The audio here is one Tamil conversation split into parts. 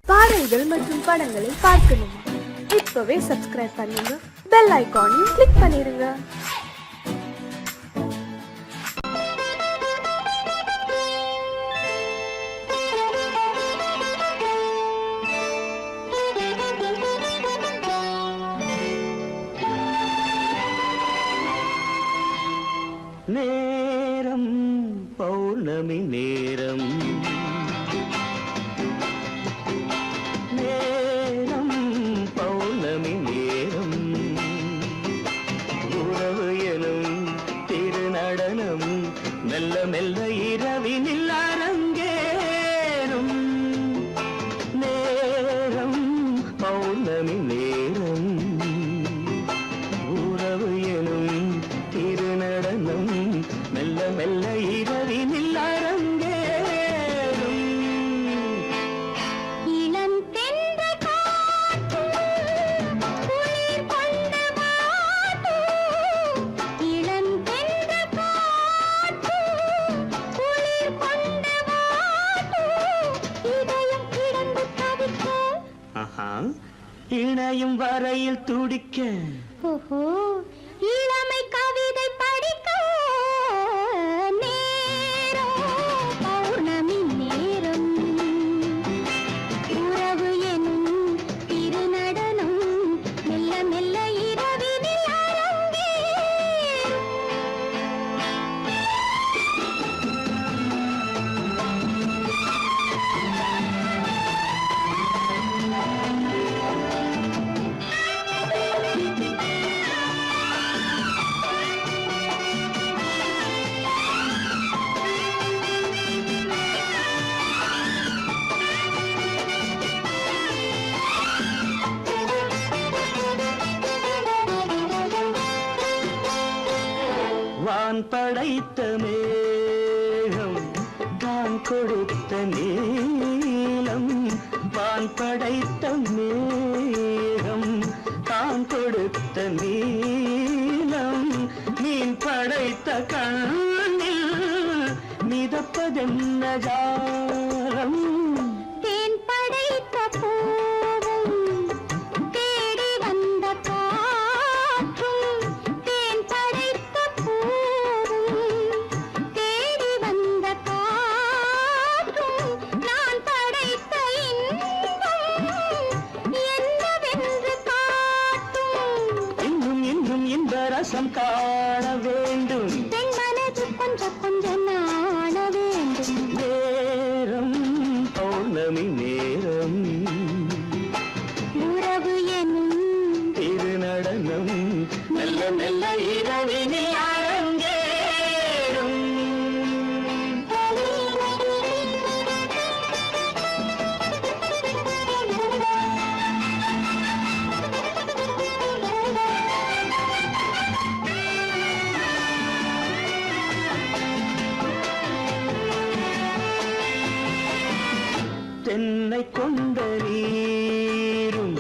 பாடல்கள் மற்றும் படங்களை பார்க்கணுமா? இப்பவே சப்ஸ்கிரைப் பண்ணுங்க, பெல் ஐகானையும் கிளிக் பண்ணிருங்க. நேரம் பௌர்ணமி நேரம், நேரம் பௌர்ணமி நேரம், உறவு எனும் திருநடனம் மெல்ல மெல்ல இரவினில் அரங்கேறும். நேரம் பௌர்ணமி நேரம், உறவு எனும் திருநடனம் மெல்ல மெல்ல இரவினில் அரங்கேறும். இளம் தென்றல் காற்று குளிர் கொண்ட வாட்டு, இளம் தென்றல் காற்று குளிர் கொண்ட வாட்டு, இதயம் கிடந்து தவிக்க, இணையும் வரையில் துடிக்க, ஓஹோ இளமை கவிதை படிக்க. நேரம் பௌர்ணமி நேரம், உறவு எனும் திருநடனம் மெல்ல மெல்ல இரவினில் அரங்கேறும். வான் படைத்த மேகம் தான் கொடுத்த நீலம், வான் படைத்த மேகம் தான் கொடுத்த நீலம், மீன் படைத்த கண்ணில் மிதப்பதென்ன ஜாலம். தேன் படைத்த பூவும் தேடி வந்த காற்றும், தேன் படைத்த பூவும் தேடி வந்த காற்றும், நான் படைத்த இன்பம் என்னவென்று காட்டும். இன்னும் இன்னும் இந்த ரசம் காண வேண்டும், பெண் மனது கொஞ்சம் கொஞ்சம் நாண வேண்டும். நேரம் பௌர்ணமி நேரம், உறவு எனும் திருநடனம் மெல்ல மெல்ல இரவினில் அரங்கேறும். தென்னை கொண்ட நீரும்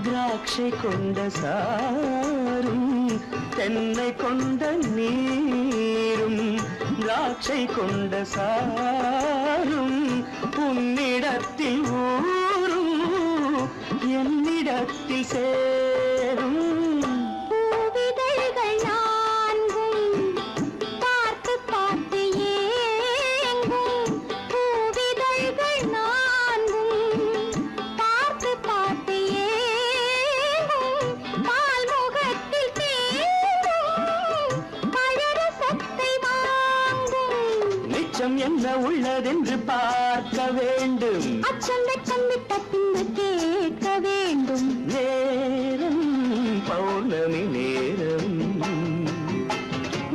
திராட்சை கொண்ட சாரும், தென்னை கொண்ட நீரும் திராட்சை கொண்ட சாரும், உன்னிடத்தில் ஊரும் என்னிடத்தில் சேரும். பூவிதழ்கள் நான்கும் பார்த்து பார்த்து ஏங்கும், பூவிதழ்கள் நான்கும் பார்த்து பார்த்து ஏங்கும், பால்முகத்தில் தேங்கும் பழரசத்தை வாங்கும். நிச்சம் என்ன உள்ளதென்று பார்க்க வேண்டும், அச்சம் வெச்சம் விட்ட பின்பு கேட்க வேண்டும். நேரம் பௌர்ணமி நேரம்,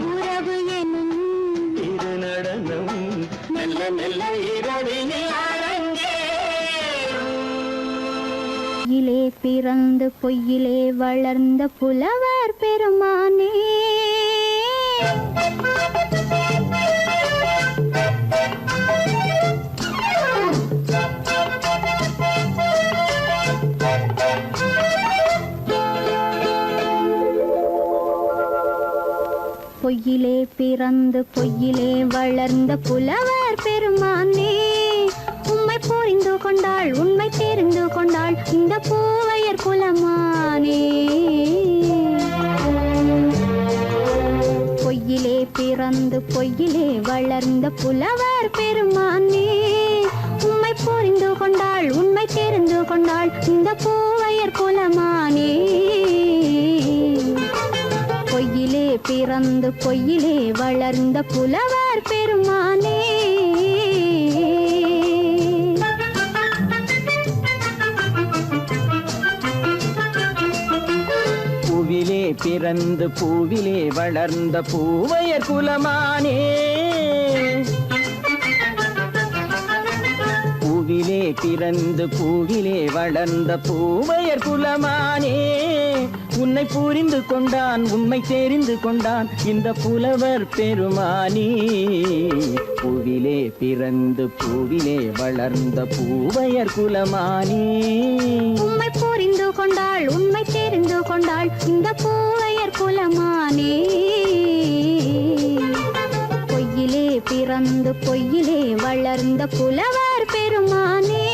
உறவு எனும் திருநடனம் மெல்ல மெல்ல இரவினில் அரங்கேறும். பொய்யிலே பிறந்து பொய்யிலே வளர்ந்த புலவர் பெருமானே, பொய்யிலே பிறந்து பொய்யிலே வளர்ந்த புலவர் பெருமானே, உம்மை புரிந்தோ கொண்டாள் உண்மை தெரிந்து கொண்டாள் இந்த பூவையர் குலமானே. பொய்யிலே பிறந்து பொய்யிலே வளர்ந்த புலவர் பெருமானே. உண்மை புரிந்து கொண்டாள் உண்மை தெரிந்து கொண்டாள் இந்த பூவையர் குலமானே. பொய்யிலே பிறந்து பொய்யிலே வளர்ந்த புலவர் பெருமானே. பூவிலே பிறந்து பூவிலே வளர்ந்த பூவையர் குலமானே. பூவிலே பிறந்து பூவிலே வளர்ந்த பூவையர் குலமானே. உன்னை புரிந்து கொண்டான் உண்மை தெரிந்து கொண்டான் இந்த புலவர் பெருமானே. பூவிலே பிறந்து பூவிலே வளர்ந்த பூவையர் குலமானே. உண்மை புரிந்து கொண்டாள் உண்மை தெரிந்து கொண்டாள் இந்த பூவையர் குலமானே. பொய்யிலே பிறந்து பொய்யிலே வளர்ந்த புலவர் பெருமானே.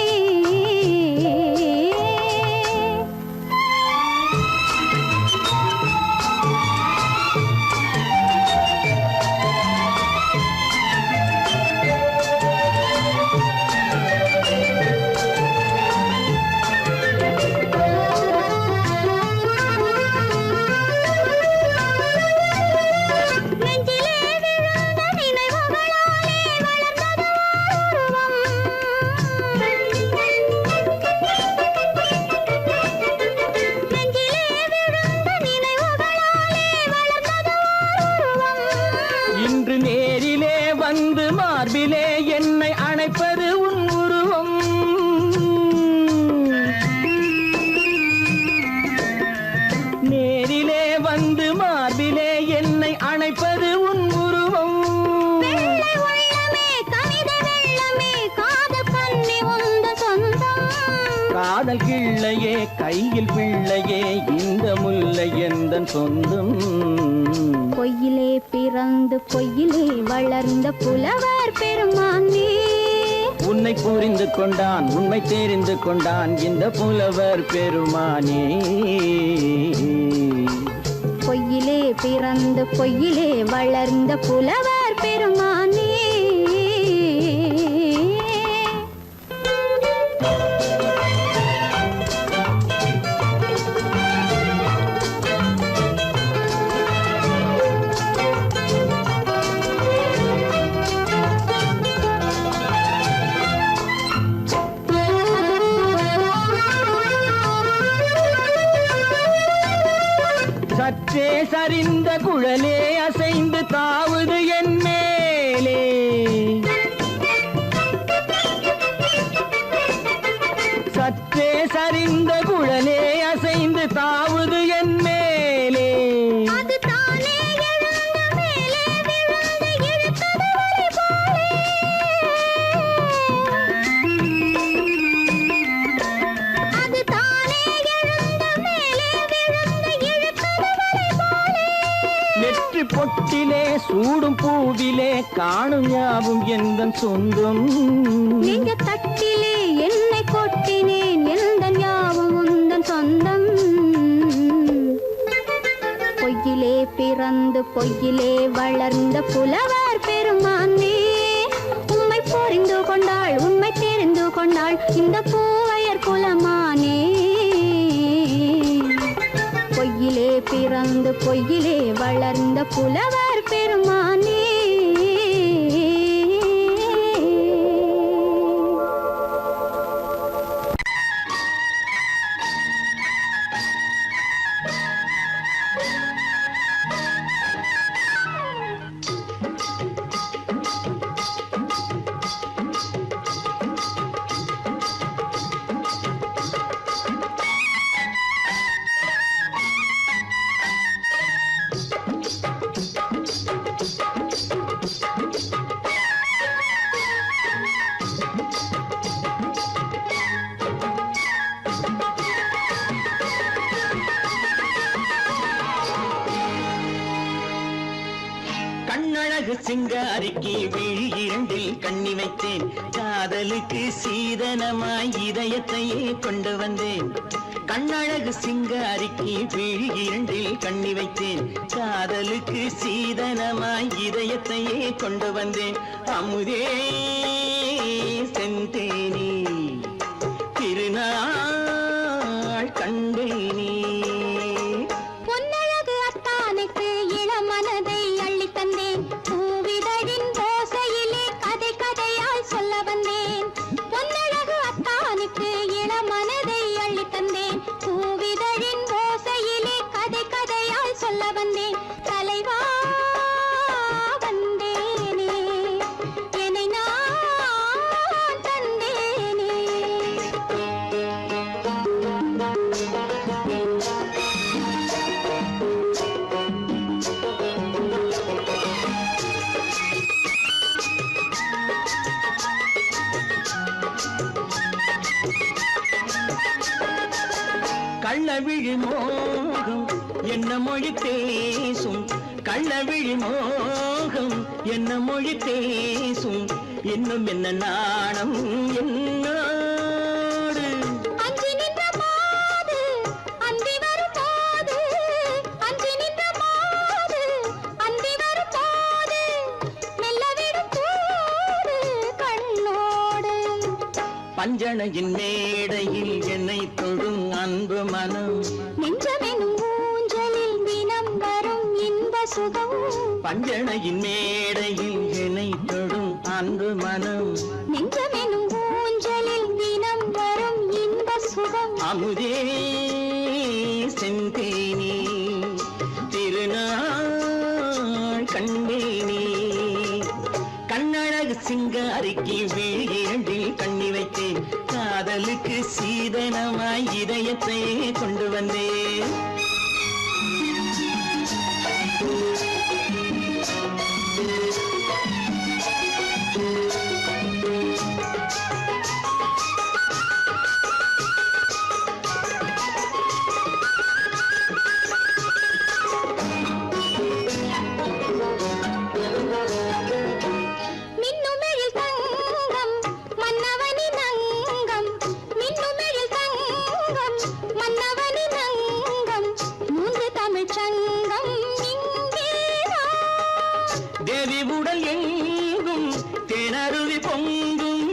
இன்று நேரிலே வந்து மார்பிலே என்னை அணைப்பது உன் உருவம். நேரிலே வந்து மார்பிலே என்னை அணைப்பது உன் உருவம். காதல் கிள்ளையே கையில் பிள்ளையே இந்த முல்லை எந்தன் சொந்தம். பொய்யிலே பிறந்து பொய்யிலே வளர்ந்த புலவர் பெருமானே. உன்னை புரிந்து கொண்டான் உண்மை தெரிந்து கொண்டான் இந்த புலவர் பெருமானே. பொய்யிலே பிறந்து பொய்யிலே வளர்ந்த புலவர் பெருமானே. சற்றே சரிந்த குழலே அசைந்து தாவுது என் மேலே. சற்றே சரிந்த குழலே அசைந்து தாவுது என் மேலே. நெற்றி பொட்டிலே சூடும் பூவிலே காணும் யாவும் எந்தன் சொந்தம். நெஞ்ச தட்டிலே என்னை கொட்டினேன் எந்தன் யாவும் உந்தன் சொந்தம். பொய்யிலே பிறந்து பொய்யிலே வளர்ந்த புலவர் பெருமானே. உண்மை புரிந்து கொண்டாள் உண்மை தெரிந்து கொண்டாள் இந்த பூவையர் குலமானே. பொய்யிலே பிறந்து பொய்யிலே வளர்ந்த புலவர் பெருமானே. கண்ணழகு சிங்காரிக்கு விழி இரண்டில் கண்ணி வைத்தேன் காதலுக்கு சீதனமாய் இதயத்தையே கொண்டு வந்தேன் கண்ணழகு சிங்காரிக்கு விழி இரண்டில் கண்ணி வைத்தேன் காதலுக்கு சீதனமாய் இதயத்தையே கொண்டு வந்தேன் அமுதே செந்தேனே திருநாள் கண்டேனே பொன்னழகு அத்தானுக்கு இளமனதை அள்ளி தந்தேன் பூவிதழின் ஓசையிலே கதை கதையாய் சொல்ல வந்தேன் பொன்னழகு அத்தானுக்கு இளமனதை அள்ளி தந்தேன் பூவிதழின் ஓசையிலே கதை கதையாய் சொல்ல வந்தேன் தலைவா வந்தேனே என்னை நான் தந்தேனே கள்ளவிழி மோகம் என்ன மொழி பேசும் கள்ளவிழி மோகம் என்ன மொழி பேசும் இன்னும் என்ன நாணம் என்னோடு அஞ்சி நின்ற மாது அந்தி வரும் போது அஞ்சி நின்ற மாது அந்தி வரும் போது மெல்ல விடும் கூடு கண்ணோடு பஞ்சணையின் மேடையில் என்னை தொடும் அன்பு மனம் நெஞ்சமெனும் ஊஞ்சலில் தினம் வரும் இன்ப சுகம் பஞ்சணையின் மேடையில் என்னை தொடும் அன்பு மனம் நெஞ்சமெனும் ஊஞ்சலில் தினம் வரும் இன்ப சுகம் அமுதே செந்தேனே திருநாள் கண்டேனே கண்ணழகு சிங்காரிக்கு விழி இரண்டில் கண்ணி வைத்தேன் காதலுக்கு சீதனமாய் இதயத்தை கொண்டு வந்தேன் மின்னுமெழில் தங்கம் மன்னவனின் அங்கம் மின்னுமெழில் தங்கம் மன்னவனின் அங்கம் மூன்று தமிழ்ச் சங்கம் இங்கேதான் தேவி உடல் எங்கும் தேனருவி பொங்கும்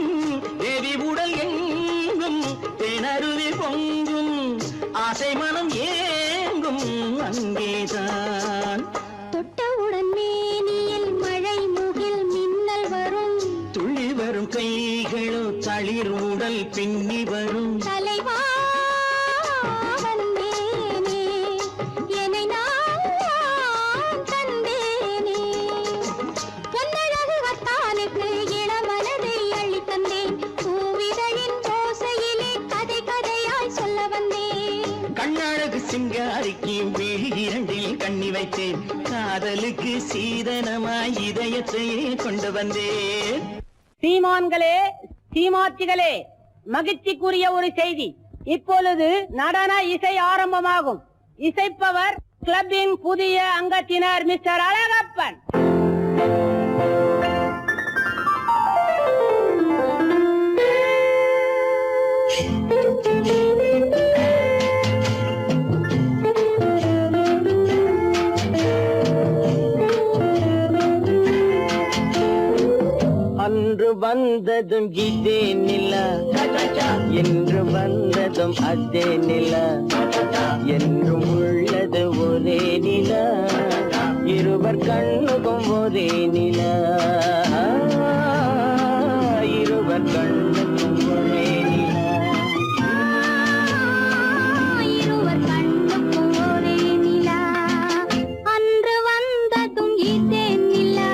தேவி உடல் எங்கும் தேனருவி பொங்கும் ஆசை மனம் ஏங்கும் அங்கேதான் தொட்டவுடன் மேனியில் மழை முகில் மின்னல் வரும் துள்ளி வரும் கைகளோ தளிர் உடல் பின்னி வரும் தலைவா வந்தேனே என்னை நான் தந்தேனே பொன்னழகு அத்தானுக்கு இளமனதை அள்ளி தந்தேன் பூவிதழின் ஓசையிலே கதை கதையாய் சொல்ல வந்தேன் கண்ணழகு சிங்காரிக்கு விழி இரண்டில் கண்ணி வைத்தேன் காதலுக்கு சீதனமாய் இதயத்தையே கொண்டு வந்தேன் சீமான்களே சீமாட்சிகளே மகிழ்ச்சிக்குரிய ஒரு செய்தி இப்பொழுது நடன இசை ஆரம்பமாகும் இசைப்பவர் கிளப்பின் புதிய அங்கத்தினர் மிஸ்டர் அழகப்பன் அன்று வந்ததும் இதே நிலா என்று வந்ததும் அதே நிலா என்றும் உள்ளது ஒரே நிலா இருவர் கண்ணுக்கும் ஒரே நிலா இருவர் கண்ணுக்கும் ஒரே நிலா இருவர் கண்ணுக்கும் ஒரே நிலா அன்று வந்ததும் இதே நிலா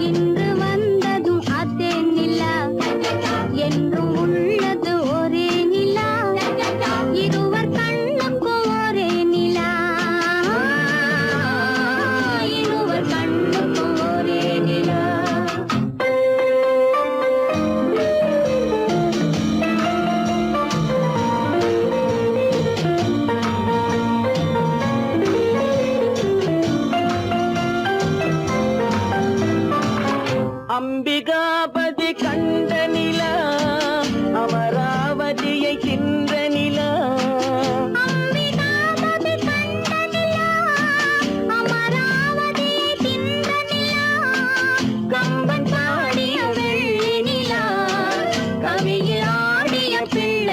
இன்று வந்ததும் அதே நிலா என்றும் உள்ளது ஒரே நிலா இருவர் கண்ணுக்கும் ஒரே நிலா இருவர் கண்ணுக்கும் ஒரே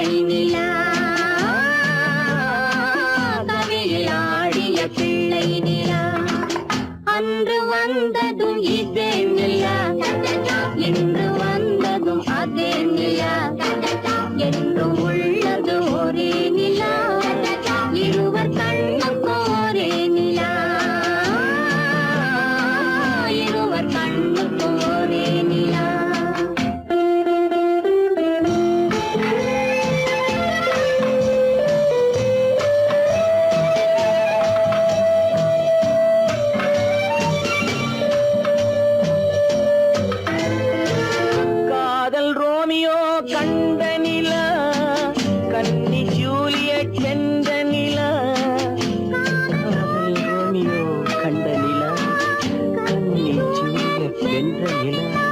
பிள்ளை நிலா கவியில் ஆடிய பிள்ளை நிலா அன்று வந்ததும் இதே நிலா இன்று வந்ததும் அதே நிலா என்றும் உள்ளது ஒரே நிலா இருவர் கண்ணுக்கும் ஒரே நிலா இருவர் கண்ணுக்கும் ஒரே நிலா காதல் ரோமியோ கண்ட நிலா கன்னி ஜூலியட் வென்ற நிலா காதல் ரோமியோ கண்ட நிலா கன்னி ஜூலியட் வென்ற நிலா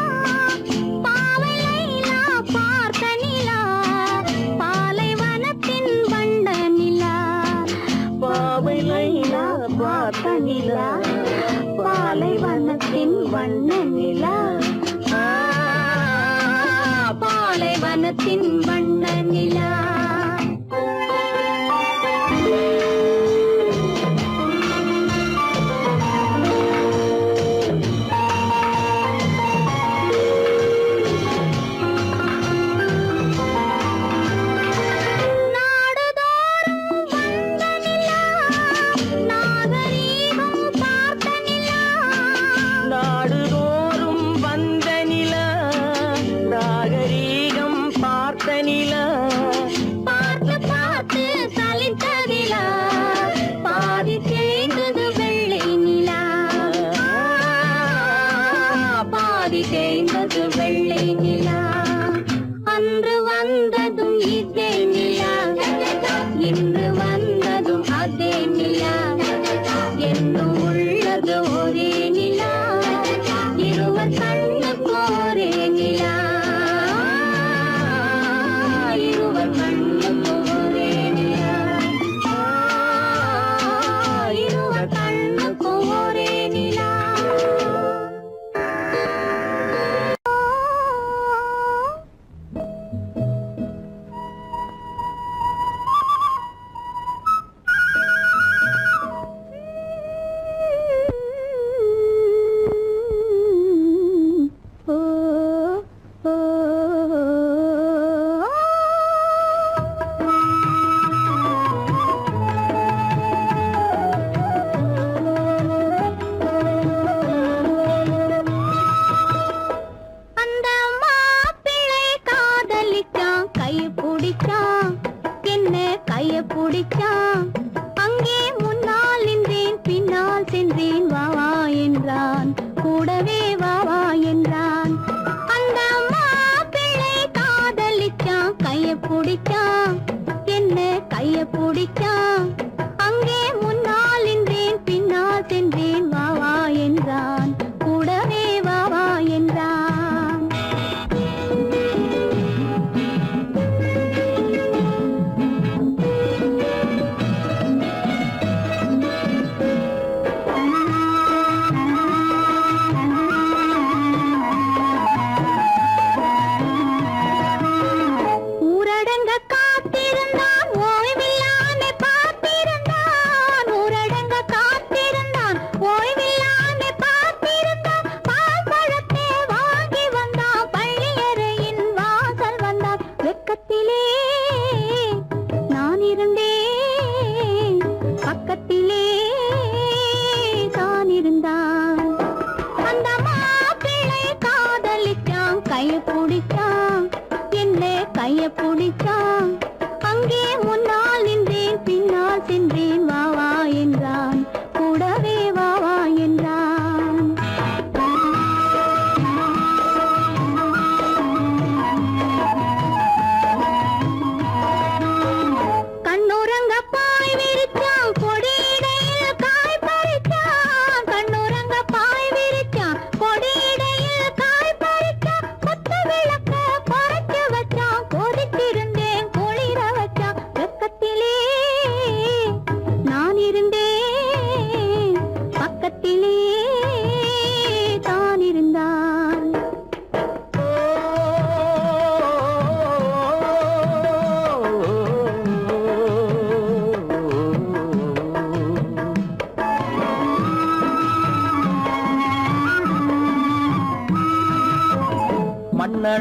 பாவை லைலா பார்த்த நிலா பாலைவனத்தின் வண்ட நிலா பாவை லைலா பார்த்த நிலா பாலைவனத்தின் வண்ண நிலா பாலைவனத்தின் வண்ண நிலா நாடுதோறும் வந்த நிலா நாகரீகம் பார்த்த நிலா நாடுதோறும் வந்த நிலா நாகரீகம் பார்த்த நிலா பார்த்து பார்த்து சலித்ததிலா பாதி தேய்ந்தது வெள்ளை நிலா பாதி தேய்ந்தது வெள்ளை நிலா அன்று வந்ததும் இதே நிலா இன்று வந்ததும் அதே நிலா என்றும் உள்ளது ஒரே நிலா இருவர் கண்ணுக்கு ஒரே நிலா இருவர் கண்ணுக்கு ஒரே நிலா இருவர் கண்ணுக்கு ஒரே நிலா அந்த மாப்பிள்ளை காதலிச்சான் கைய பிடிச்சான் என்ன கைய பிடிச்சான் அங்கே முன்னால் நின்றேன் பின்னால் சென்றேன் வா வா என்றான் கூடவே வா வா என்றான் அந்த மாப்பிள்ளை காதலிச்சான் கைய பிடிச்சான் என்ன கைய பிடிச்சான் அங்கே முன்னால் நின்றேன் பின்னால் சென்றேன் வா வா என்றான் கூடவே வா வா என்றான் ஊரடங்க காத்திருந்தான் ஓய்வில்லாம பார்த்திருந்தான் ஊரடங்க காத்திருந்தான் ஓய்வில்லாம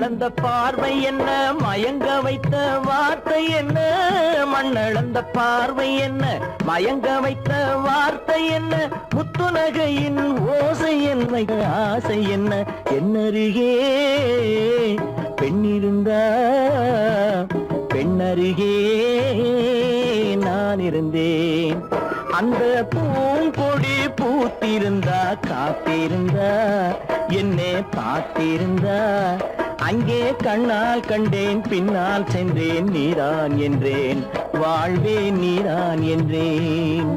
மண்ணளந்த பார்வை என்ன, மயங்க வைத்த வார்த்தை என்ன, மண்ணளந்த பார்வை என்ன, மயங்க வைத்த வார்த்தை என்ன, முத்துநகையின் ஓசை என்ன, ஆசை என்ன, என்னருகே பெண்ணிருந்தா பெண்ணருகே நான் இருந்தேன். அந்த பூங்கொடி பூத்திருந்தா காத்திருந்தா என்னை பார்த்திருந்தா அங்கே கண்ணால் கண்டேன் பின்னால் சென்றேன் நீதான் என்றேன் வாழ்வே நீதான் என்றேன்.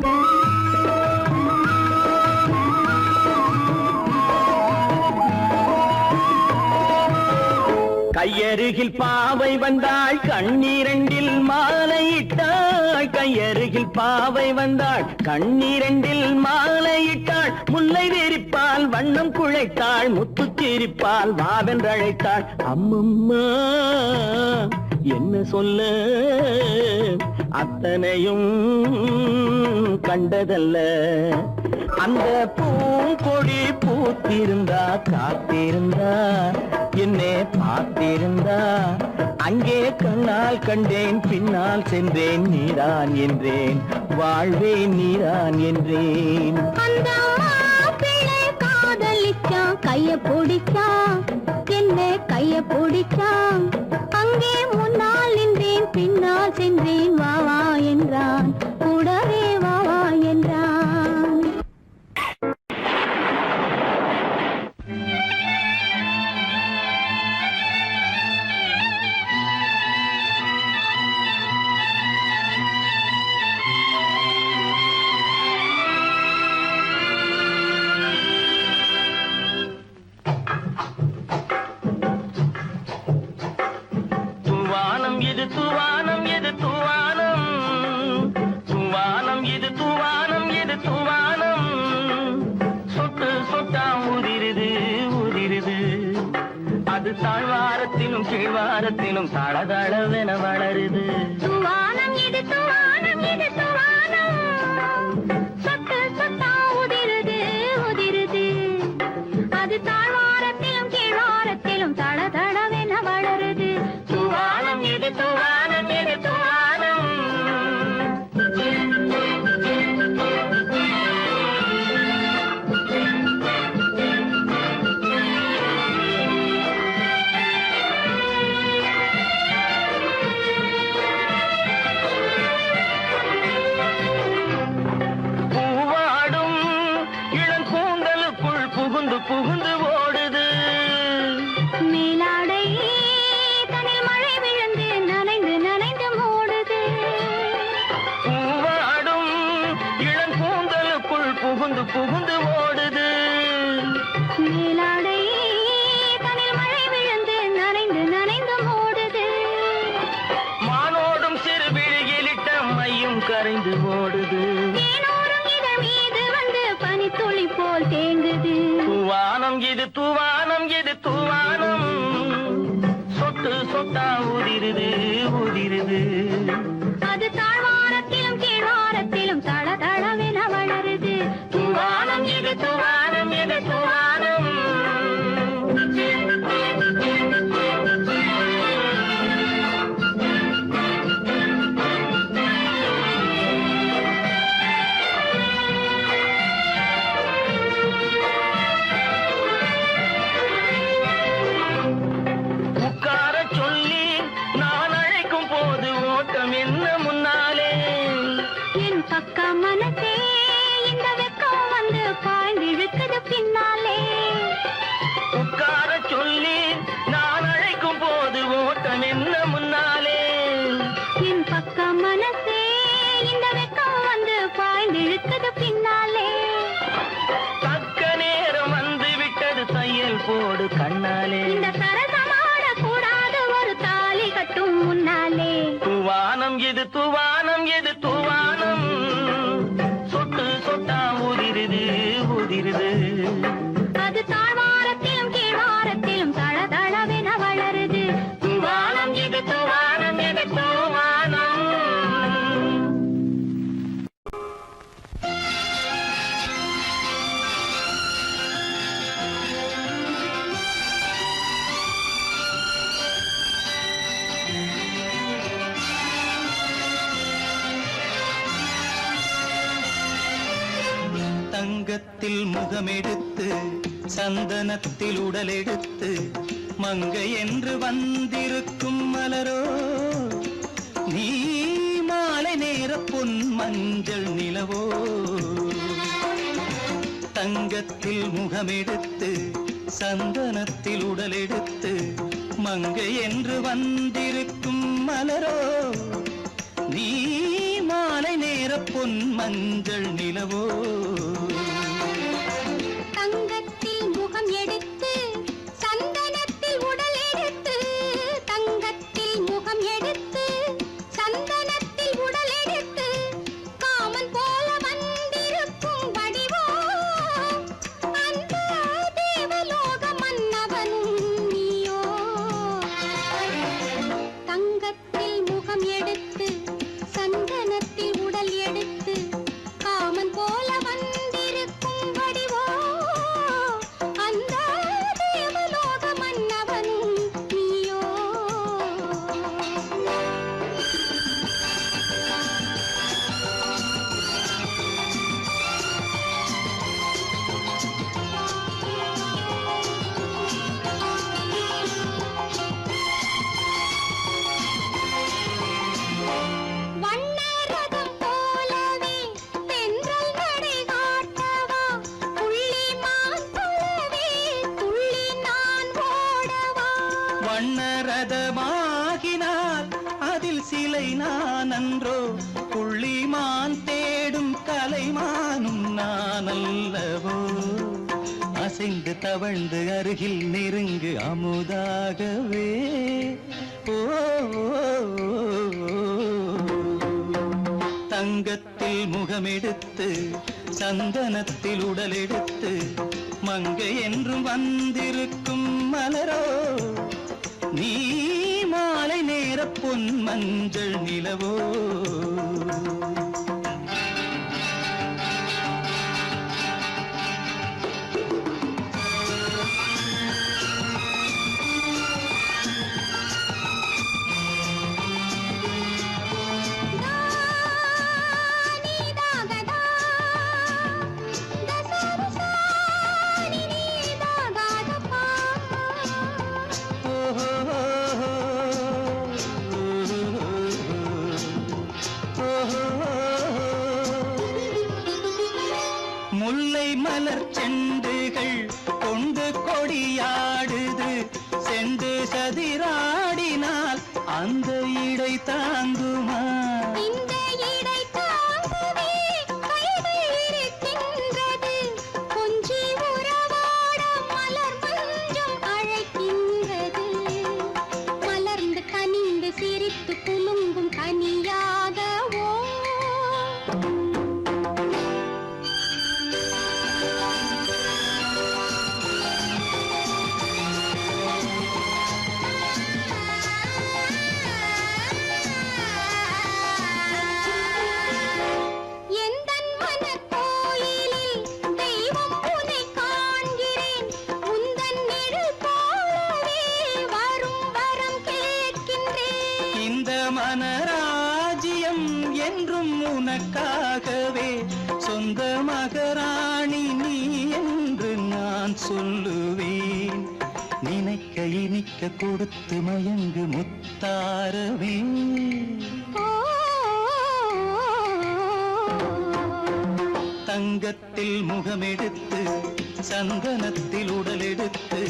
கையருகில் பாவை வந்தாள் கண்ணீரண்டில் மாலையிட்டாள், கையருகில் பாவை வந்தாள் கண்ணீரண்டில் மாலையிட்டாள், முல்லை வெறிப்பால் வண்ணம் குழைத்தாள், முத்து சிரிப்பால் வாவென்றழைத்தாள். அம்மம்மா என்ன சொல்ல அத்தனையும் கண்டதல்ல, அந்த பூங்கொடி பூத்திருந்தா காத்திருந்தா என்னை பார்த்திருந்தா அங்கே கண்ணால் கண்டேன் பின்னால் சென்றேன் நீதான் என்றேன் வாழ்வே நீதான் என்றேன். அந்த மாப்பிள்ளை காதலிச்சான், கைய பிடிச்சான், என்ன கைய பிடிச்சான், அங்கே முன்னால் நின்றேன் பின்னால் சென்றேன் வா வா என்றான், கூடவே வா வா என்றான். தூவானம் இது தூவானம் இது தூவானம், தூவானம் இது தூவானம் இது தூவானம், சொட்டு சொட்டா உதிருது உதிருது, அது தாழ்வாரத்திலும் கீழ்வாரத்திலும் தளதளவென வளருது. தூவானம் இது தூவானம் இது தூவானம், சொட்டு சொட்டா உதிருது உதிருது, அது தாழ்வாரத்திலும் கீழ்வாரத்திலும் தளதளவென வளருது. தூவானம் இது தூவானம் இது தூவானம். பூவாடும் இளங்கூந்தலுக்குள் புகுந்து புகுந்து ஓடுது, மேலாடை தனில் மழை விழுந்து நனைந்து நனைந்து மூடுது, பூவாடும் இளங்கூந்தலுக்குள் புகுந்து புகுந்து ஓடுது, மேலாடை தனில் மழை விழுந்து நனைந்து நனைந்து மூடுது, மானோடும் சிறு விழியிலிட்ட மையும் கரைந்து ஓடுது. தேனோரும் இதழ் மீது வந்து பனித்துளி போல் தேங்குது. தூவானம் இது தூவானம் இது தூவானம், சொட்டு சொட்டா உதிருது உதிருது, அது தாழ்வாரத்திலும் கீழ்வாரத்திலும் தளதளவென வளருது. தூவானம் இது தூவானம் இது தூவானம். உட்கார சொல்லி நான் அழைக்கும் போது ஓட்டம் என்ன முன்னாலே, என் பக்க மனசே இந்த வெக்கம் வந்து பாய்ந்திழுக்குது பின்னாலே. உட்கார சொல்லி நான் அழைக்கும் போது ஓட்டம் என்ன முன்னாலே, என் பக்க மனசே இந்த வெக்கம் வந்து பாய்ந்திழுக்குது பின்னாலே. தக்க நேரம் வந்து விட்டது தையல் போடு கண்ணாலே, இந்த சரசமாட கூடாது ஒரு தாலி கட்டும் முன்னாலே. தூவானம் இது தூவானம் இது தூவானம், சொட்டு சொட்டா உதிருது உதிருது, அது தாழ்வாரத்திலும் கீழ்வாரத்திலும் தளதளவென வளருது. தூவானம் இது தூவானம் இது தூவானம். தங்கத்தில் முகமெடுத்து சந்தனத்தில் உடலெடுத்து மங்கை என்று வந்திருக்கும் மலரோ நீ மாலை நேர பொன் மஞ்சள் நிலவோ தங்கத்தில் முகமெடுத்து சந்தனத்தில் உடலெடுத்து மங்கை என்று வந்திருக்கும் மலரோ நீ மாலை நேர பொன் மஞ்சள் நிலவோ தங்கத்தில் முகம் எடுத்து சந்தனத்தில் உடல் எடுத்து தங்கத்தில் முகம் எடுத்து சந்தனத்தில் உடல் எடுத்து காமன் போல வந்திருக்கும் வடிவோ அந்த தேவலோக மன்னவனும் நீயோ தங்கத்தில் முகம் எடுத்து சந்தனத்தில் உடல் எடுத்து காமன் போல வந்திருக்கும் வடிவோ அந்த தேவலோக மன்னவனும் நீயோ வண்ணரதம் போலவே தென்றல் நடை காட்டவா புள்ளிமான் போலவே துள்ளி நான் ஓடவா வண்ணரதமாகினால் அதில் சிலை நான் அன்றோ புள்ளிமான் தேடும் கலைமானும் நான் அல்லவோ அசைந்து தவழ்ந்து அருகில் நெருங்கு அமுதாகவே ஓ தங்கத்தில் முகமெடுத்து சந்தனத்தில் உடலெடுத்து மங்கை என்றும் வந்திருக்கும் மலரோ நீ மாலை நேர பொன் மஞ்சள் நிலவோ முல்லை மலர் செண்டுகள் கொண்டு கொடியாடுது செண்டு சதிராடினால் அந்த இடை தாங்குமா இந்த இடை தாங்கவே கைகள் இருக்கின்றது கொஞ்சி உறவாட மலர் மஞ்சம் அழைக்கின்றது மலர்ந்து கனிந்து சிரித்து குலுங்கும் கனியாகவோ எந்தன் மனக்கோயிலில் தெய்வம் உன்னை காண்கிறேன் உந்தன் நிழல் போலவே வரும் வரம் கேட்கின்றேன் இந்த மனராஜ்யம் என்றும் உனக்காகவே சொந்த மகராணி நீ என்று நான் சொல்லுவேன் நினைக்க இனிக்க கொடுத்து மயங்கு முத்தாரவே தங்கத்தில் முகமெடுத்து சந்தனத்தில் உடலெடுத்து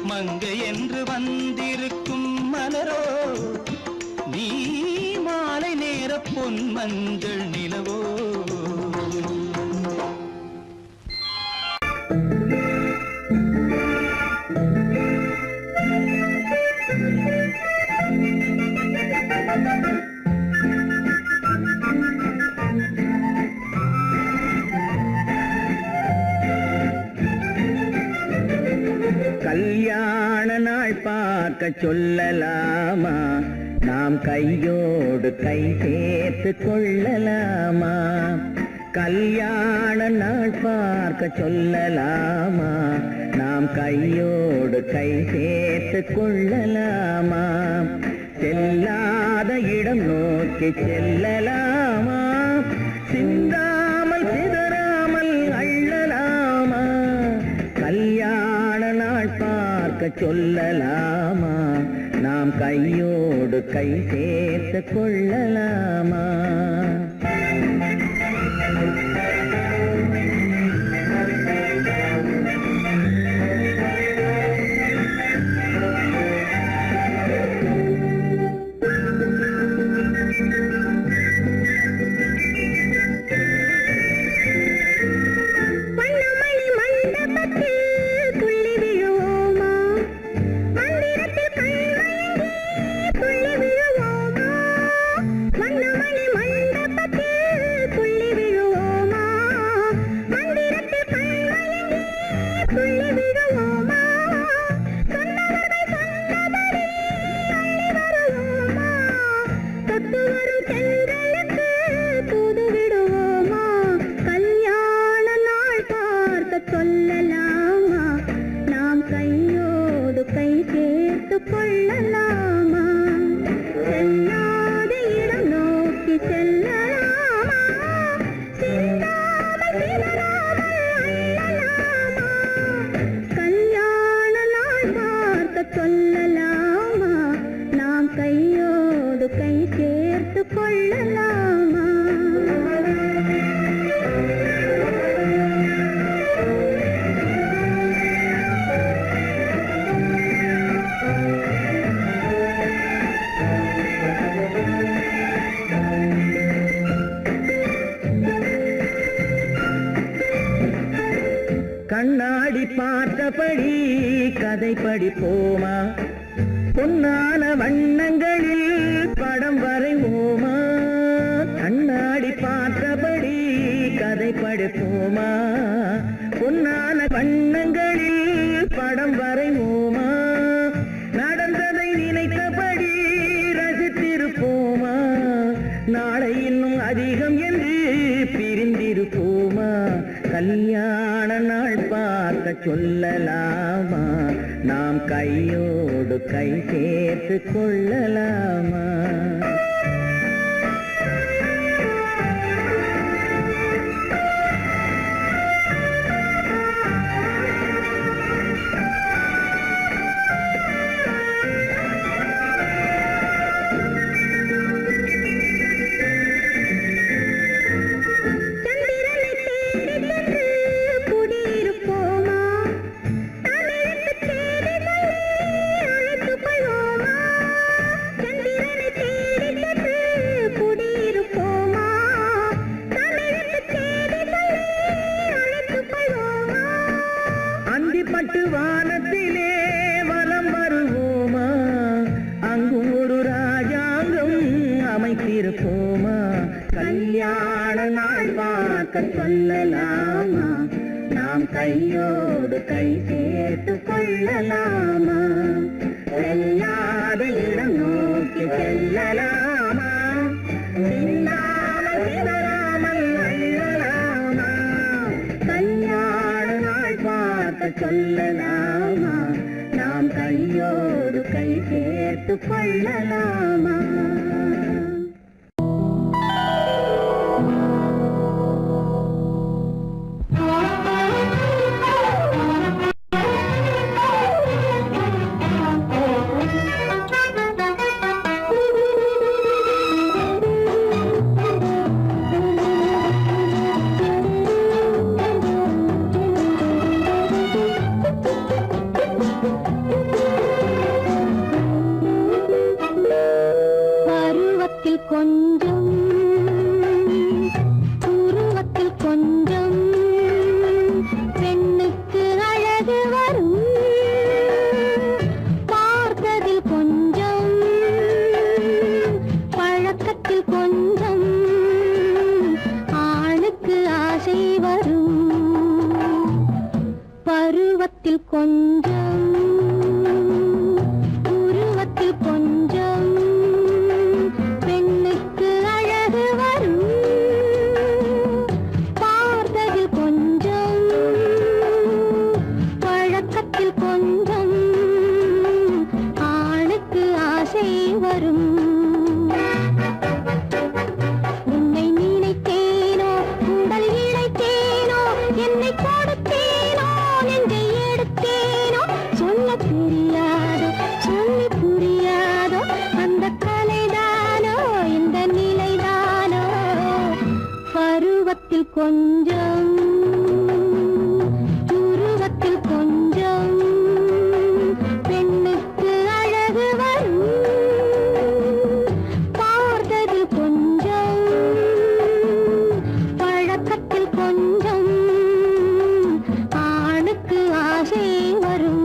மங்கை என்று வந்திருக்கும் மலரோ நீ மாலை நேர பொன் மஞ்சள் நிலவோ கல்யாண நாள் பார்க்க சொல்லலாமா நாம் கையோடு கை சேர்த்து கொள்ளலாமா கல்யாண நாள் பார்க்க சொல்லலாமா நாம் கையோடு கை சேர்த்து கொள்ளலாமா செல்லாத இடம் நோக்கி செல்லலாமா சிந்தாமல் சிதறாமல் அள்ள சொல்லலாமா? நாம் கையோடு கை சேர்த்து கொள்ளலாமா? கண்ணாடி பார்த்தபடி கதை படிப்போமா? பொன்னான வண்ணங்களில் படம் வரைவோமா? கண்ணாடி பார்த்தபடி கதை படிப்போமா? பொன்னான வண்ணங்களில் படம் வரைவோமா? நடந்ததை நினைத்தபடி ரசித்திருப்போமா? நாளை இன்னும் அதிகம் என்று பிரிந்திருப்போமா? கல்யாண நாள் பார்க்க சொல்லலாமா? நாம் கையோடு கை சேர்த்து கொள்ளலாமா? பட்டு வானத்திலே வலம் வருவோமா? அங்கு ஒரு ராஜாங்கம் அமைத்திருப்போமா? கல்யாண நாள் பார்க்க சொல்லலாமா? நாம் கையோடு கை சேர்த்து கொள்ளலாமா? செல்லாத இடம் நோக்கி செல்லலாமா? சின்னாமல் சிதறாமல் அள்ளலாமா? கல்யாண நாள் பார்க்க சொல்லலாமா? நாம் கையோடு கை சேர்த்து கொள்ளலாமா? கொஞ்சம் உருவத்தில் கொஞ்சம் பெண்ணுக்கு அழகு வரும், பார்த்ததில் கொஞ்சம் பழக்கத்தில் கொஞ்சம் ஆணுக்கு ஆசை வரும், பருவத்தில் கொஞ்சம் உருவத்தில் கொஞ்சம் வரும். உன்னை நினைத்தேனோ உடல் இழைத்தேனோ என்னை கொடுத்தேனோ நெஞ்சை எடுத்தேனோ கொஞ்சம் உருவத்தில் கொஞ்சம் பெண்ணுக்கு அழகு வரும் பார்த்தது கொஞ்சம் பழக்கத்தில் கொஞ்சம் ஆணுக்கு ஆசை வரும்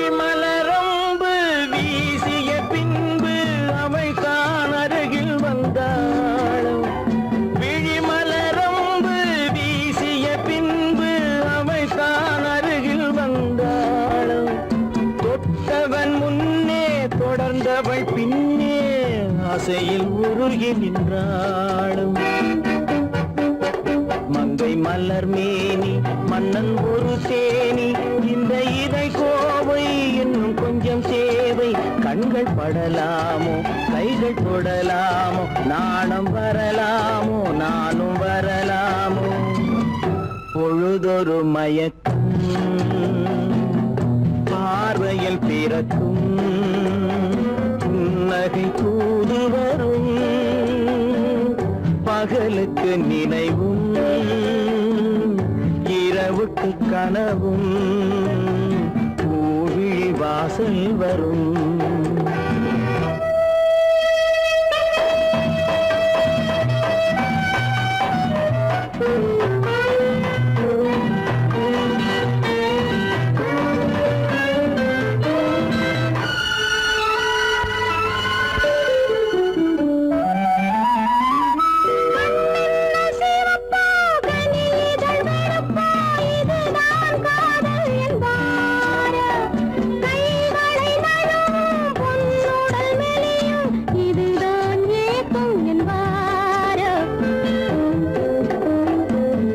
விழிமலரம்பு வீசிய பின்பு அவள் தான் அருகில் வந்தாளும் விழிமலரம்பு வீசிய பின்பு அவள் தான் அருகில் வந்தாளும் தொட்டவன் முன்னே தொடர்ந்தவள் பின்னே ஆசையில் உருகி நின்றாளும் மங்கை மலர் மேனி மன்னன் ஒரு தேனி இந்த இதை கோவை இன்னும் கொஞ்சம் தேவை கண்கள் படலாமோ கைகள் தொடலாமோ நாணம் வரலாமோ நானும் வரலாமோ பொழுதொரு மயக்கம் பார்வையில் பிறக்கும் புன்னகை தூது வரும் பகலுக்கு நினைவும் இரவுக்கு கனவும் பூவிழி வாசல் வரும்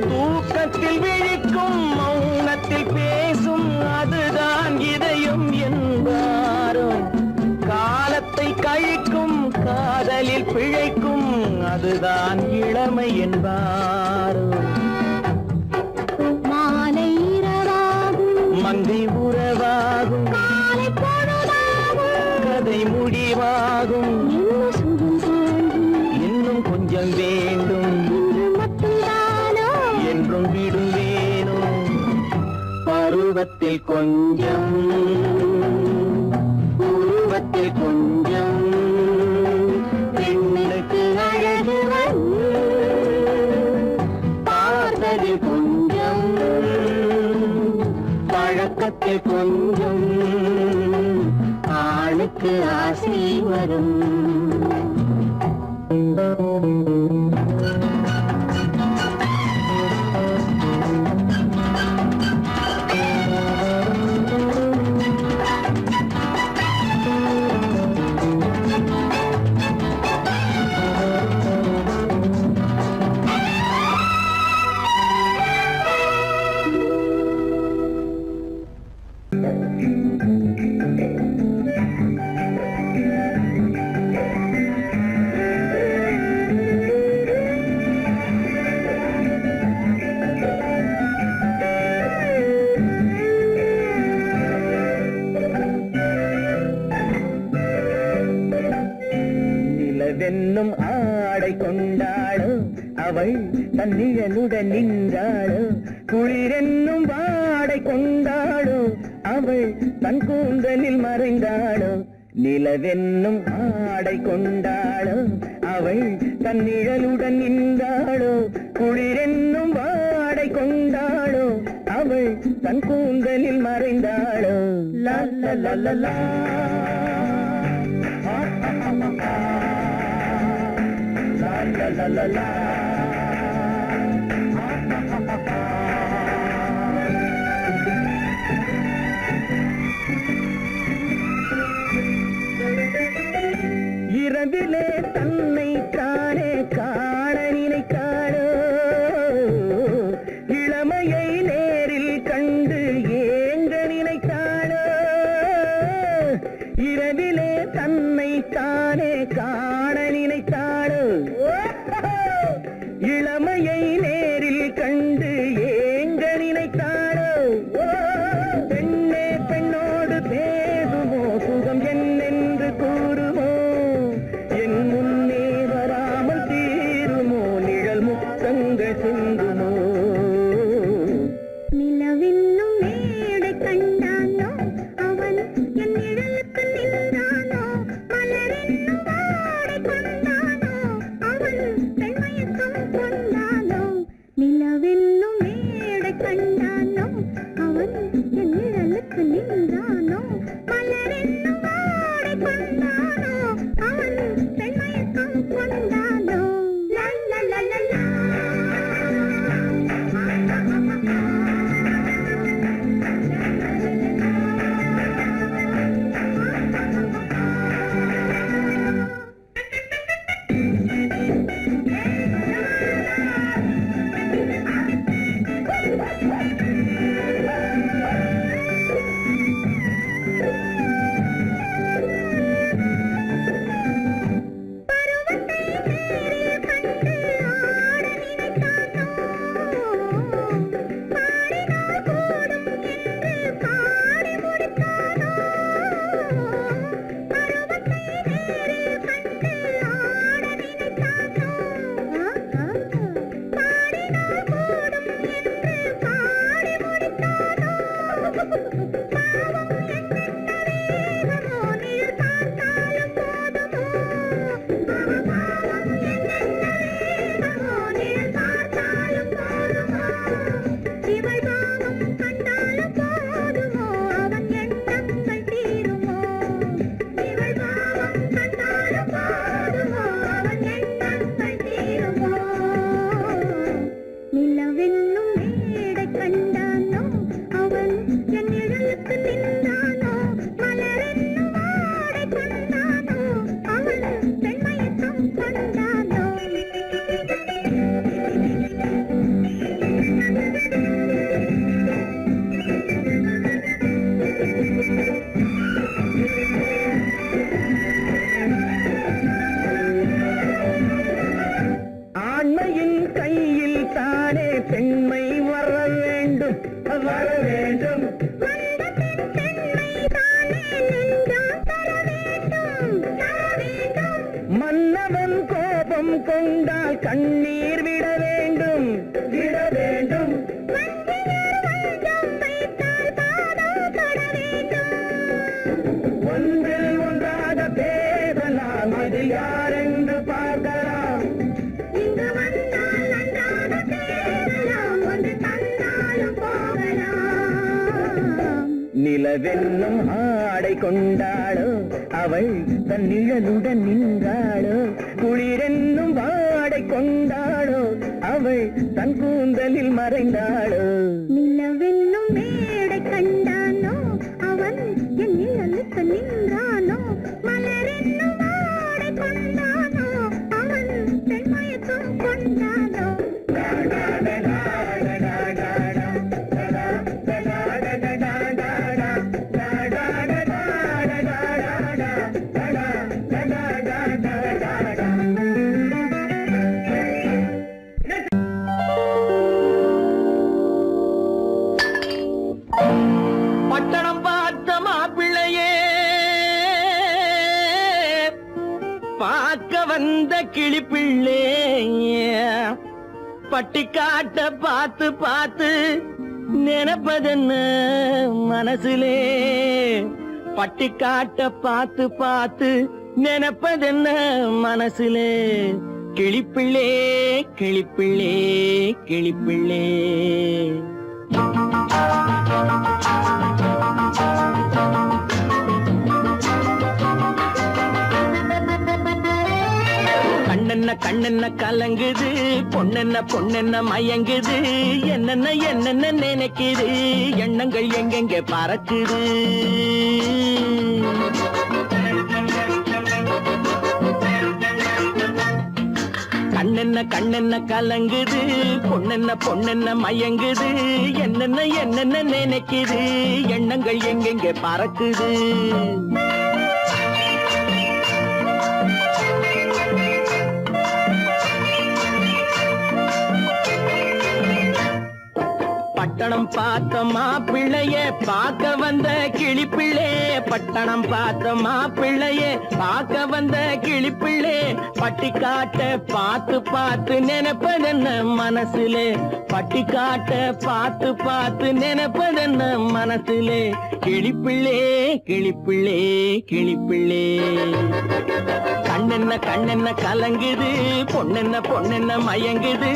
தூக்கத்தில் விழிக்கும் மௌனத்தில் பேசும் அதுதான் இதயம் என்பாரோ காலத்தை கழிக்கும் காதலில் பிழைக்கும் அதுதான் இளமை என்பாரோ மாலை இரவாகும் மங்கை உறவாகும் காலை பொழுதாகும் கதை முடிவாகும் என்ன சுகம் தோன்றும் இன்னும் கொஞ்சம் வேண்டும் இன்று மட்டும்தானோ என்றும் விடுவேனோ பருவத்தில் கொஞ்சம் உருவத்தில் கொஞ்சம் பெண்ணுக்கு அழகு வரும் பார்த்ததில் கொஞ்சம் பழக்கத்தில் கொஞ்சம் ஆணுக்கு ஆசை வரும் நிலவென்னும் ஆடை கொண்டாளோ அவள் தன்னிழலுடன் நின்றாளோ குளிரென்னும் வாடை கொண்டாளோ அவள் தன் கூந்தலில் மறைந்தாளோ நிலவென்னும் ஆடை கொண்டாளோ அவள் தன் நிழலுடன் நின்றாளோ குளிரென்னும் வாடை கொண்டாளோ அவள் தன் கூந்தலில் மறைந்தாளோ லா லா லா லா லா la la la la இரவிலே தன்னை தானே காண நினைத்தாளோ இளமையை நேரில் கண்டு ஏங்க நினைத்தாளோ இரவிலே தன்னை தானே காண நினைத்தாளோ இளமையை நேரில் கண்டு ஏங்க நினைத்தாளோ பெண்ணே பெண்ணோடு பேசுமோ சுகம் என்னென்று கூறுமோ என் முன்னே வராமல் தீருமோ நிழல் முத்தங்கள் சிந்துமோ நிலவென்னும் மேடை கண்டானோ அவன் என் நிழலுக்கு நின்றானோ மலரென்னும் வாடை கொண்டானோ அவன் பெண்மயக்கம் கொண்டானோ நிலவென்னும் மேடை கண்டானோ அவன் என் நிழலுக்கு நின்றானோ மலரென்னும் வாடை கொண்டானோ அவன் பெண்மயக்கம் கொண்டானோ லா லா லா லா லா. ஆண்மையின் கையில் தானே பெண்மை வர வேண்டும் வர வேண்டும் மன்னவன் கோபம் கொண்டால் கண்ணீர் விட வேண்டும் விட வேண்டும் ஒன்றில் ஒன்றாக பேசலாம் அது யாரென்று பார்க்கலாம் நிலவென்னும் ஆடை கொண்டாளோ அவள் தன் நிழலுடன் நின்றாளோ குளிரென்னும் வாடை கொண்டாளோ அவள் தன் கூந்தலில் மறைந்தாளோ நிலவென்னும் மேடை கண்டானோ அவன் என் நிழலுக்கு நின்றானோ மலரென்னும் வாடை கொண்டானோ அவன் பெண்மயக்கம் கொண்டானோ பட்டணம் பார்த்த மாப்பிள்ளையே பார்க்க வந்த கிளிப்பிள்ளே பட்டிக்காட்ட பார்த்து பார்த்து நினைப்பதென்ன மனசுலே பட்டிக்காட்ட பார்த்து பார்த்து நினைப்பதென்ன மனசுலே கிளிப்பிள்ளே கிளிப்பிள்ளே கிளிப்பிள்ளே கண்ணென்ன கண்ணென்ன கலங்குது பொண்ணென்ன பொண்ணென்ன மயங்குது என்னென்ன என்னென்ன நினைக்குது எண்ணங்கள் எங்கெங்க பறக்குது கண்ணென்ன கண்ணென்ன கலங்குது பொண்ணென்ன பொண்ணென்ன மயங்குது என்னென்ன என்னென்ன நினைக்குது எண்ணங்கள் எங்கெங்க பறக்குது பட்டணம் பார்த்த மாப்பிள்ளையே பார்க்க வந்த கிளிப்பிள்ளே பட்டணம் பார்த்த மாப்பிள்ளையே பார்க்க வந்த கிளிப்பிள்ளே பட்டிக்காட்ட பார்த்து பார்த்து நினைப்பதென்ன மனசுலே பட்டிக்காட்ட பார்த்து பார்த்து நினைப்பதென்ன மனசுலே கிளிப்பிள்ளே கிளிப்பிள்ளே கிளிப்பிள்ளே கண்ணென்ன கண்ணென்ன கலங்குது பொண்ணென்ன பொண்ணென்ன மயங்குது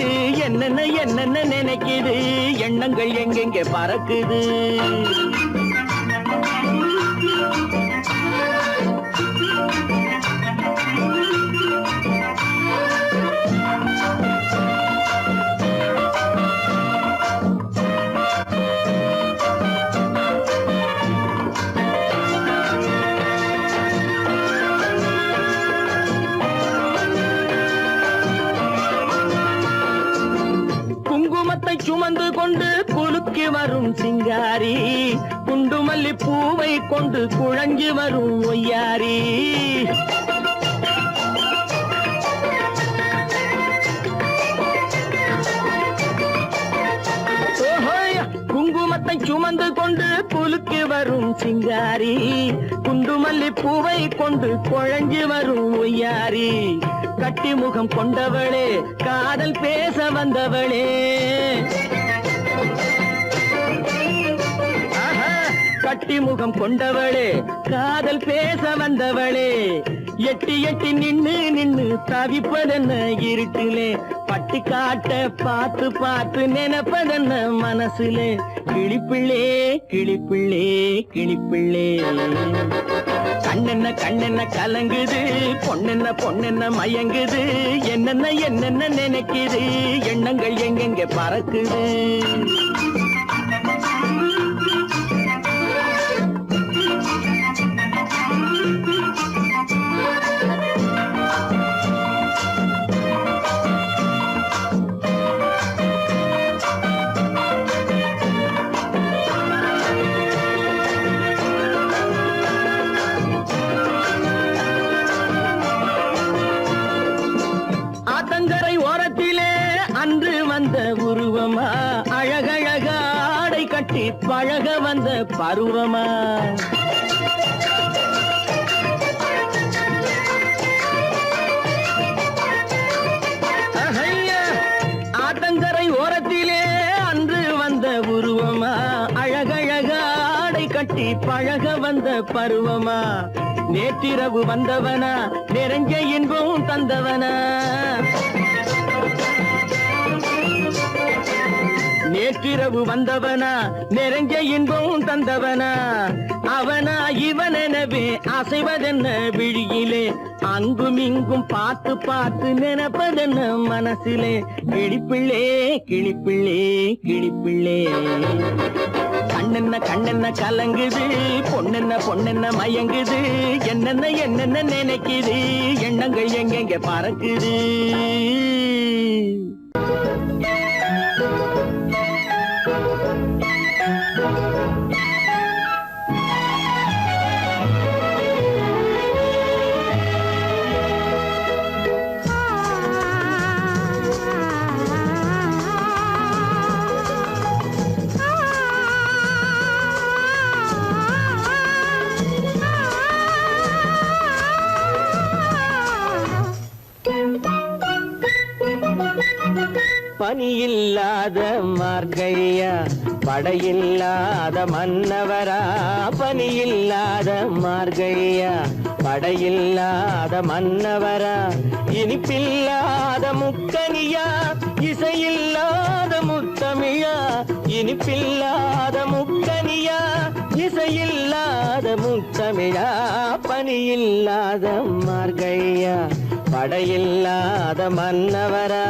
என்னென்ன என்னென்ன நினைக்குது எண்ணங்கள் எங்கெங்கே பறக்குது குங்குமத்தை சுமந்து கொண்டு குலுக்கி வரும் சிங்காரி குண்டுமல்லி பூவை கொண்டு குழஞ்சி வரும் ஒய்யாரி குங்குமத்தை சுமந்து கொண்டு குலுக்கி வரும் சிங்காரி குண்டுமல்லி பூவை கொண்டு குழஞ்சி வரும் ஒய்யாரி கட்டி முகம் கொண்டவளே காதல் பேச வந்தவளே கட்டி முகம் கொண்டவளே காதல் பேச வந்தவளே எட்டி எட்டி நின்னு நின்னு தவிப்பதென்ன இருட்டிலே பட்டி காட்ட பார்த்து பார்த்து நினைப்பதென்ன மனசுலே கிளிப்பிள்ளே கிளிப்பிள்ளே கிளிப்பிள்ளே கண்ணென்ன கண்ணென்ன கலங்குது பொண்ணென்ன பொண்ணென்ன மயங்குது என்னென்ன என்னென்ன நினைக்குது எண்ணங்கள் எங்கெங்கே பறக்குது ஆத்தங்கரை ஓரத்திலே அன்று வந்த உருவமா அழகழக ஆடை கட்டி பழக வந்த பருவமா ஆத்தங்கரை ஓரத்திலே அன்று வந்த உருவமா அழகழக ஆடை கட்டி பழக வந்த பருவமா நேற்றிரவு வந்தவனா நிறைஞ்ச இன்பம் தந்தவனா நேற்றிரவு வந்தவனா நிறைஞ்ச இன்பம் தந்தவனா அவனா இவனெனவே அசைவதென்ன விழியிலே அங்கும் இங்கும் பார்த்து பார்த்து நினைப்பதென்ன மனசிலே கிளிப்பிள்ளே கிளிப்பிள்ளே கிளிப்பிள்ளே கண்ணென்ன கண்ணென்ன கலங்குது பொண்ணென்ன பொண்ணென்ன மயங்குது என்னென்ன என்னென்ன நினைக்குது எண்ணங்கள் எங்கெங்க பறக்குது பனியில்லாத மார்கழியா படையில்லாத மன்னவரா பனியில்லாத மார்கழியா படையில்லாத மன்னவரா இனிப்பில்லாத முக்கனியா இசையில்லாத முத்தமிழா இனிப்பில்லாத முக்கனியா இசையில்லாத முத்தமிழா பனியில்லாத மார்கழியா படையில்லாத மன்னவரா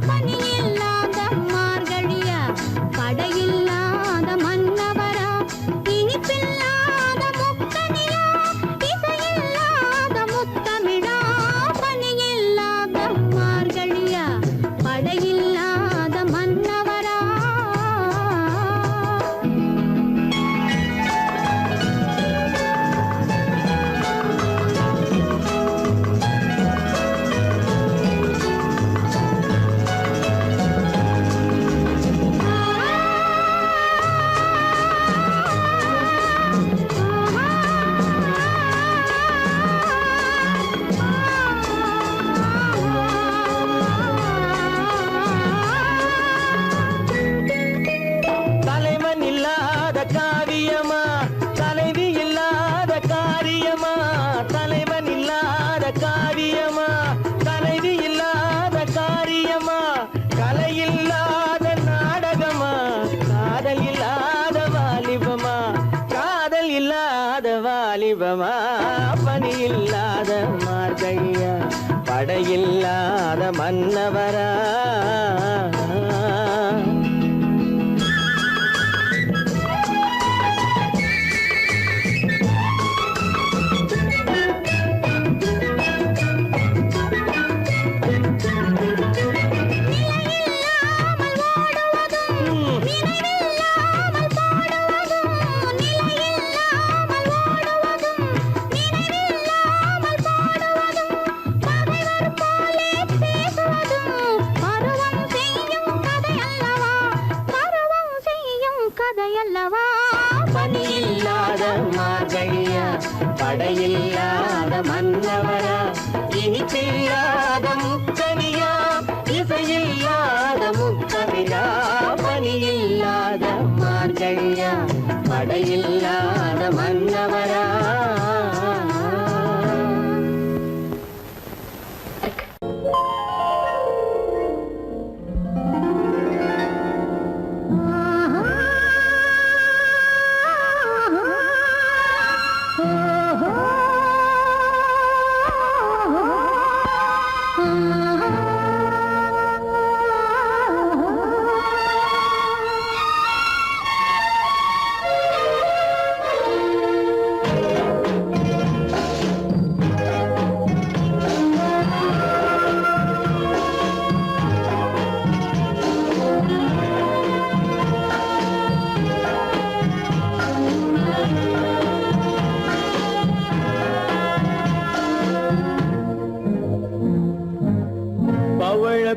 பனியில்லாத இல்லாத மார்கழியா படையில்லாத மன்னவரா பணியில்லாத மார்கழியா படையில்லாத மன்னவரா இனிப்பில்லாத முக்கனியா இசையில்லாத முக்கவிழா பணியில்லாத மார்கழியா படையில்லாத மன்னவரா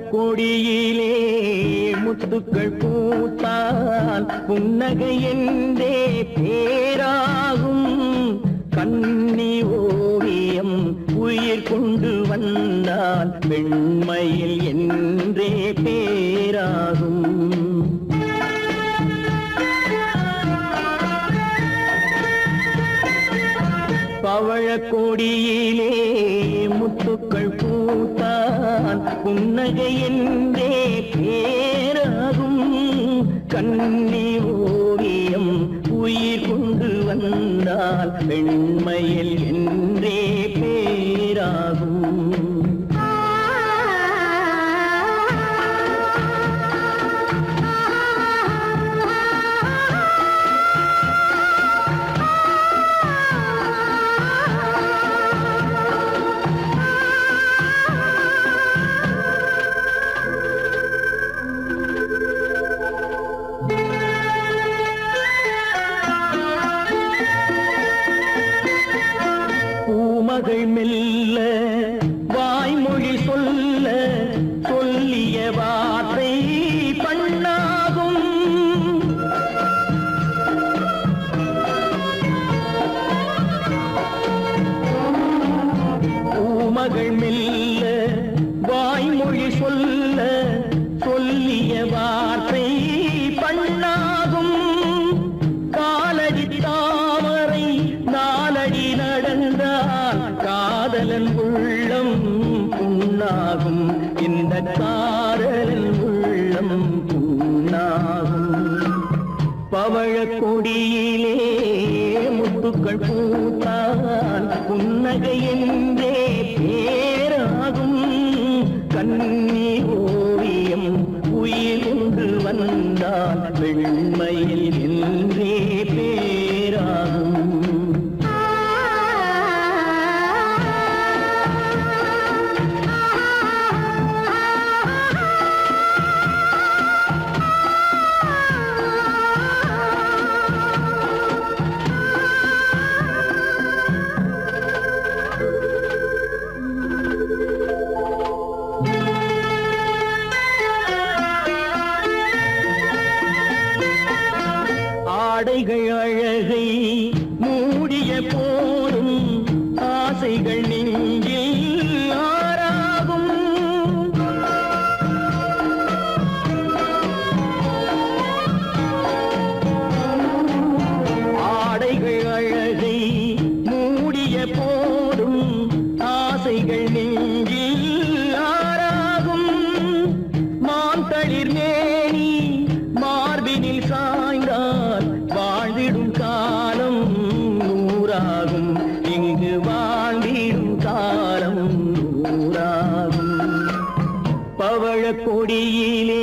கொடியிலே முத்துக்கள் பூத்தால் புன்னகை என்றே பேராகும் கண்ணி ஓவியம் உயிர் கொண்டு வந்தால் வெண்மையில் என்றே பேராகும் பவழக்கொடியிலே முத்துக்கள் பூத்தால் புன்னகை என்றே பேராகும் கண்ணி ஓவியம் உயிர் கொண்டு வந்தால் வெண்மையில் என்றே பேராகும் மகள் மெல்ல வாய்மொழி சொல்ல சொல்லிய வார்த்தை பண்ணாகும் பூமகள் மெல்ல வாய்மொழி சொல்ல சொல்லிய வார்த்தை பண்ணாகும் காலடி தாமரை நாலடி நடந்தால் காதலன் உள்ளம் புண்ணாகும் இந்த காதலன் உள்ளம் புண்ணாகும் பவழக்கொடியிலே முத்துக்கள் பூத்தால் புன்னகை என்றே பேராகும் கண்ணி ஓவியம் உயிர் கொண்டு வந்தால் வெண்மையில் என்றே பேராகும் ஆடைகள் அழகை மூடிய போதும் ஆசைகள் நெஞ்சில் ஆறாகும் ஆடைகள் அழகை மூடிய போதும் ஆசைகள் நெஞ்சில் ஆறாகும் மாந்தளிர் மேனி மார்பினில் சாய்ந்தால் வாழ்ந்திடும் காலம் நூறாகும் இங்கு வாழ்ந்திடும் காலம் கொடியிலே